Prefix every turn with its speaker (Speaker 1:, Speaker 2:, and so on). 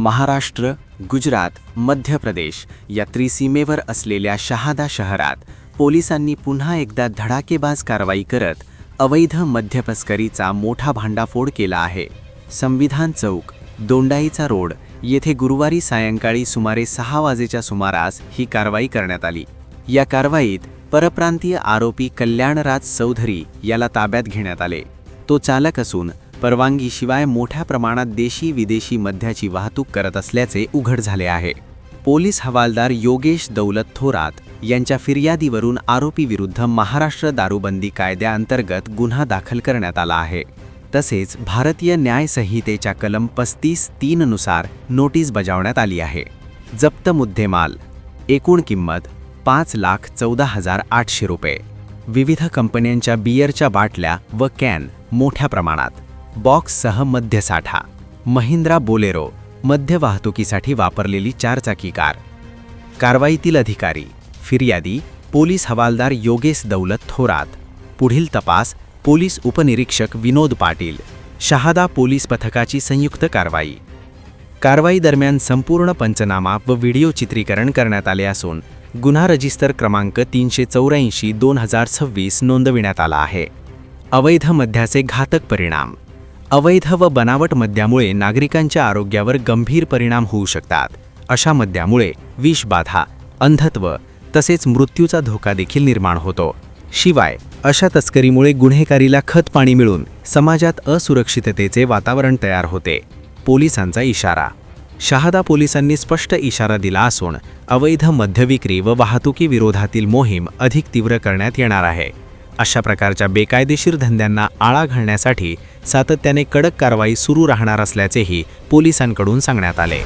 Speaker 1: महाराष्ट्र, गुजरात, मध्य प्रदेश या त्रिसीमेवर असलेल्या शहादा शहरात पोलिसांनी पुन्हा एकदा धडाकेबाज कारवाई करत अवैध मद्य तस्करीचा मोठा भांडाफोड केला आहे। संविधान चौक, दोंडाईचा रोड येथे गुरुवारी सायंकाळी सुमारे 6 वाजेच्या सुमारास ही कारवाई करण्यात आली। या कारवाईत परप्रांतीय आरोपी कल्याणराज चौधरी याला ताब्यात घेण्यात आले। तो चालक असून परवानगीशिवाय मोठ्या प्रमाणात देशी विदेशी मद्याची वाहतूक करत असल्याचे उघड झाले आहे। पोलीस हवालदार योगेश दौलत थोरात यांच्या फिर्यादीवरून आरोपीविरुद्ध महाराष्ट्र दारूबंदी कायद्याअंतर्गत गुन्हा दाखल करण्यात आला आहे। तसेच भारतीय न्याय संहितेच्या कलम 35(3) नुसार नोटीस बजावण्यात आली आहे। जप्त मुद्देमाल एकूण किंमत 5,14,800 रुपये। विविध कंपन्यांच्या बियरच्या बाटल्या व कॅन मोठ्या प्रमाणात, बॉक्ससह मद्यसाठा, महिंद्रा बोलेरो मद्य वाहतुकीसाठी वापरलेली 4चाकी कार। कारवाईतील अधिकारी फिर्यादी पोलीस हवालदार योगेश दौलत थोरात। पुढील तपास पोलीस उपनिरीक्षक विनोद पाटील। शहादा पोलीस पथकाची संयुक्त कारवाई। कारवाई दरम्यान संपूर्ण पंचनामा व व्हिडिओ चित्रीकरण करण्यात आले असून गुन्हा रजिस्टर क्रमांक 384/2026 नोंदविण्यात आला आहे। अवैध मद्याचे घातक परिणाम। अवैध व बनावट मद्यामुळे नागरिकांच्या आरोग्यावर गंभीर परिणाम होऊ शकतात। अशा मद्यामुळे विषबाधा, अंधत्व तसेच मृत्यूचा धोका देखील निर्माण होतो। शिवाय अशा तस्करीमुळे गुन्हेगारीला खतपाणी मिळून समाजात असुरक्षिततेचे वातावरण तयार होते। पोलिसांचा इशारा। शहादा पोलिसांनी स्पष्ट इशारा दिला असून अवैध मद्यविक्री व वाहतुकी विरोधातील मोहीम अधिक तीव्र करण्यात येणार आहे। अशा प्रकारच्या बेकायदेशीर धंद्यांना आळा घालण्यासाठी सातत्याने कडक कारवाई सुरू राहणार असल्याचेही पोलिसांकडून सांगण्यात आले।